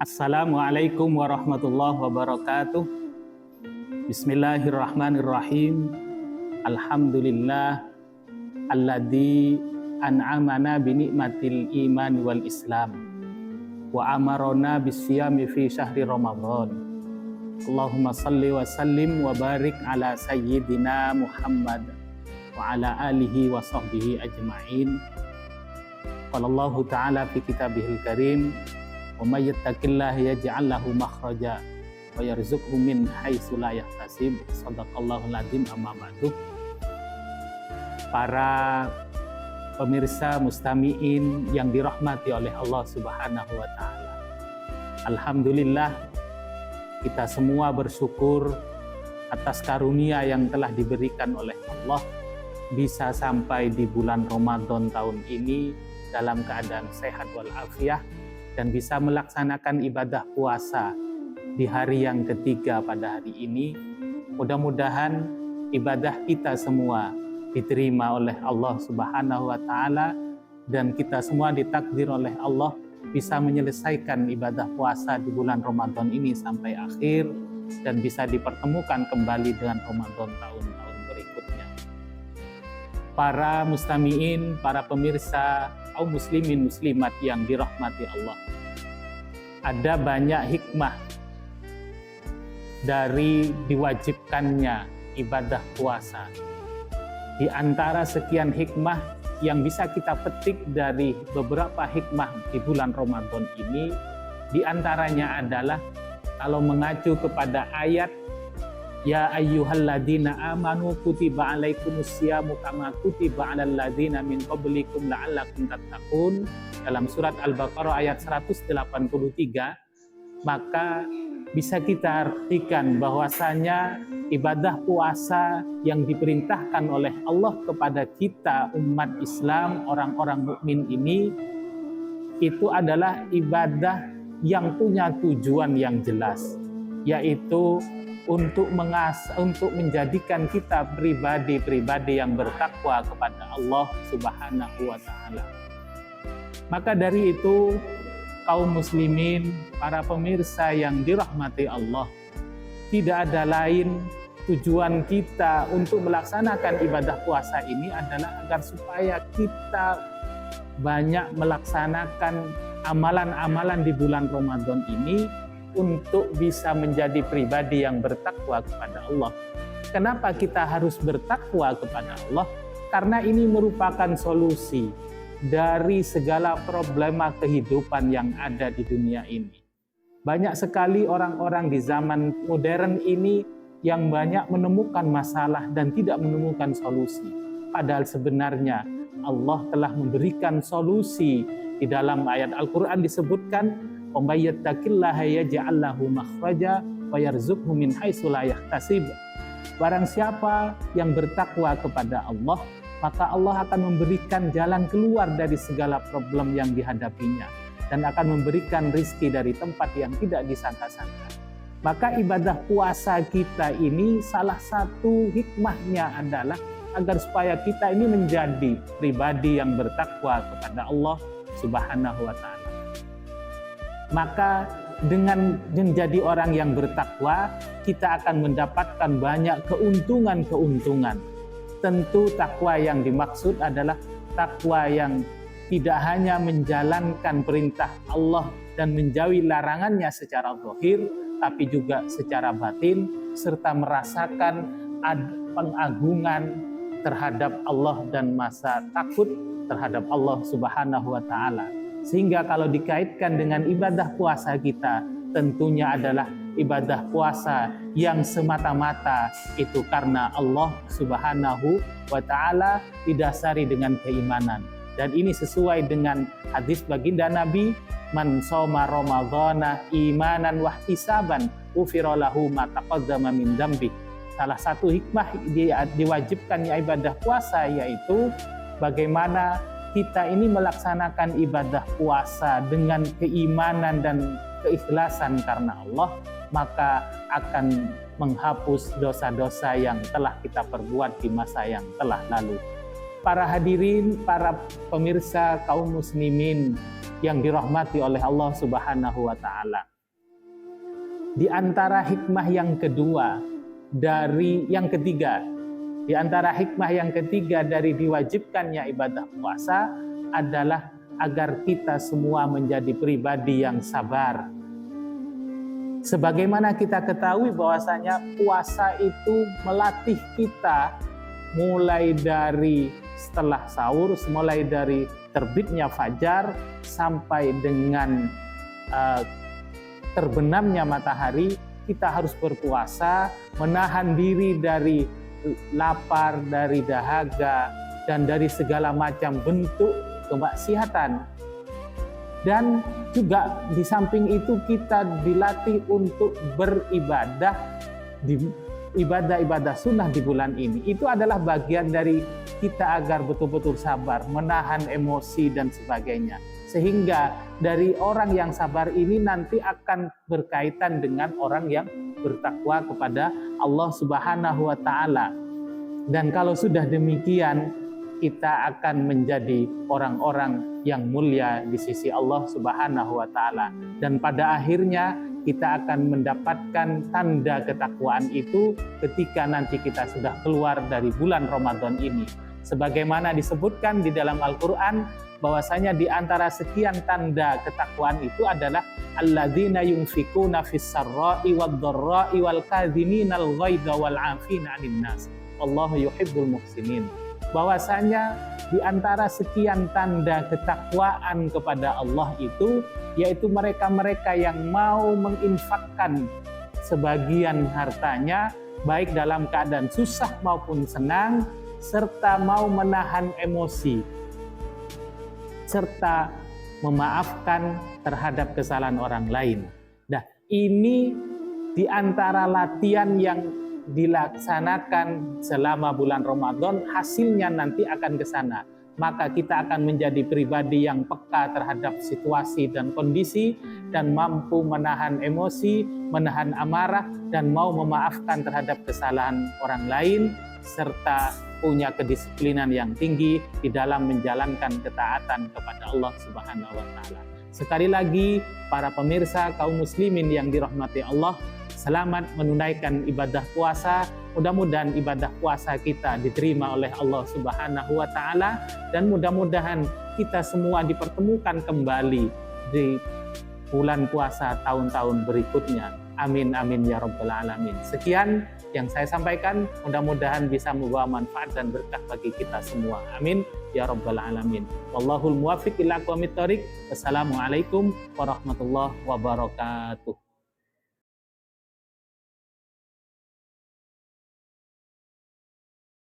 Assalamualaikum warahmatullahi wabarakatuh. Bismillahirrahmanirrahim. Alhamdulillah alladzi an'amana bi ni'matil iman wal islam wa amarona bisyami fi syahri Ramadan. Allahumma salli wa sallim wa barik ala sayyidina Muhammad wa ala alihi wa sahbihi ajma'in. Qala Allah ta'ala fi kitabihil karim, wa may yattaqillaha yaj'al lahu makhraja wa yarzuqhu min haitsu la yahtasib. Shadaqallahul adzim. Amma ba'du. Para pemirsa mustami'in yang dirahmati oleh Allah Subhanahu wa taala. Alhamdulillah, kita semua bersyukur atas karunia yang telah diberikan oleh Allah bisa sampai di bulan Ramadan tahun ini dalam keadaan sehat walafiat dan bisa melaksanakan ibadah puasa di hari yang ketiga pada hari ini. Mudah-mudahan ibadah kita semua diterima oleh Allah Subhanahu wa taala dan kita semua ditakdir oleh Allah bisa menyelesaikan ibadah puasa di bulan Ramadan ini sampai akhir dan bisa dipertemukan kembali dengan Ramadan tahun-tahun berikutnya. Para mustami'in, para pemirsa, kaum muslimin muslimat yang dirahmati Allah. Ada banyak hikmah dari diwajibkannya ibadah puasa. Di antara sekian hikmah yang bisa kita petik dari beberapa hikmah di bulan Ramadan ini, di antaranya adalah kalau mengacu kepada ayat ya ayyuhalladzina amanu kutiba alaikumusyamu kama kutiba alal ladzina min qablikum la'allakum tattaqun dalam surat Al-Baqarah ayat 183, maka bisa kita artikan bahwasanya ibadah puasa yang diperintahkan oleh Allah kepada kita umat Islam, orang-orang mukmin ini, itu adalah ibadah yang punya tujuan yang jelas, yaitu untuk menjadikan kita pribadi-pribadi yang bertakwa kepada Allah Subhanahu wa taala. Maka dari itu, kaum muslimin, para pemirsa yang dirahmati Allah, tidak ada lain tujuan kita untuk melaksanakan ibadah puasa ini adalah agar supaya kita banyak melaksanakan amalan-amalan di bulan Ramadan ini untuk bisa menjadi pribadi yang bertakwa kepada Allah. Kenapa kita harus bertakwa kepada Allah? Karena ini merupakan solusi dari segala problema kehidupan yang ada di dunia ini. Banyak sekali orang-orang di zaman modern ini yang banyak menemukan masalah dan tidak menemukan solusi. Padahal sebenarnya Allah telah memberikan solusi. Di dalam ayat Al-Quran disebutkan, وَمَن يَتَّقِ اللَّهَ يَجْعَل لَّهُ مَخْرَجًا وَيَرْزُقْهُ مِنْ حَيْثُ لَا يَحْتَسِبُ. Barang siapa yang bertakwa kepada Allah, maka Allah akan memberikan jalan keluar dari segala problem yang dihadapinya dan akan memberikan rizki dari tempat yang tidak disangka-sangka. Maka ibadah puasa kita ini salah satu hikmahnya adalah agar supaya kita ini menjadi pribadi yang bertakwa kepada Allah Subhanahu wa taala. Maka dengan menjadi orang yang bertakwa, kita akan mendapatkan banyak keuntungan-keuntungan. Tentu takwa yang dimaksud adalah takwa yang tidak hanya menjalankan perintah Allah dan menjauhi larangannya secara zahir, tapi juga secara batin, serta merasakan pengagungan terhadap Allah dan masa takut terhadap Allah Subhanahu wa taala. Sehingga kalau dikaitkan dengan ibadah puasa kita, tentunya adalah ibadah puasa yang semata-mata itu karena Allah Subhanahu wa taala, didasari dengan keimanan. Dan ini sesuai dengan hadis baginda Nabi, man shoma ramadhana imanan wa ihtisaban ghufira lahu ma taqaddama min dzambi. Salah satu hikmah diwajibkannya ibadah puasa yaitu bagaimana kita ini melaksanakan ibadah puasa dengan keimanan dan keikhlasan karena Allah, maka akan menghapus dosa-dosa yang telah kita perbuat di masa yang telah lalu. Para hadirin, para pemirsa kaum muslimin yang dirahmati oleh Allah Subhanahu wa taala. di antara hikmah yang kedua dari yang ketiga, di antara hikmah yang ketiga dari diwajibkannya ibadah puasa adalah agar kita semua menjadi pribadi yang sabar. Sebagaimana kita ketahui bahwasanya puasa itu melatih kita mulai dari setelah sahur, mulai dari terbitnya fajar sampai dengan terbenamnya matahari, kita harus berpuasa, menahan diri dari lapar, dari dahaga, dan dari segala macam bentuk kemaksiatan. Dan juga di samping itu kita dilatih untuk beribadah di ibadah-ibadah sunnah di bulan ini. Itu adalah bagian dari kita agar betul-betul sabar, menahan emosi dan sebagainya. Sehingga dari orang yang sabar ini nanti akan berkaitan dengan orang yang bertakwa kepada Allah Subhanahu wa Ta'ala. Dan kalau sudah demikian, kita akan menjadi orang-orang yang mulia di sisi Allah Subhanahu wa Ta'ala. Dan pada akhirnya kita akan mendapatkan tanda ketakwaan itu ketika nanti kita sudah keluar dari bulan Ramadan ini. Sebagaimana disebutkan di dalam Al-Quran, bahwasanya di antara sekian tanda ketakwaan itu adalah alladzina yunfikuna fis sarra'i wad dharra'i wal kadhiminal ghaidha wal 'afina 'anil nas. Wallahu yuhibbul muhsinin. Bahwasanya di antara sekian tanda ketakwaan kepada Allah itu, yaitu mereka-mereka yang mau menginfakkan sebagian hartanya, baik dalam keadaan susah maupun senang, serta mau menahan emosi, serta memaafkan terhadap kesalahan orang lain. Nah, ini di antara latihan yang dilaksanakan selama bulan Ramadan, hasilnya nanti akan ke sana. Maka kita akan menjadi pribadi yang peka terhadap situasi dan kondisi, dan mampu menahan emosi, menahan amarah, dan mau memaafkan terhadap kesalahan orang lain, serta punya kedisiplinan yang tinggi di dalam menjalankan ketaatan kepada Allah Subhanahu wa Ta'ala. Sekali lagi, para pemirsa kaum muslimin yang dirahmati Allah, selamat menunaikan ibadah puasa. Mudah-mudahan ibadah puasa kita diterima oleh Allah Subhanahu wa Ta'ala, dan mudah-mudahan kita semua dipertemukan kembali di bulan puasa tahun-tahun berikutnya. Amin amin ya rabbal alamin. Sekian yang saya sampaikan, mudah-mudahan bisa membawa manfaat dan berkah bagi kita semua. Amin ya rabbal alamin. Wallahul muwaffiq ila aqwamit thoriq. Wassalamualaikum warahmatullahi wabarakatuh.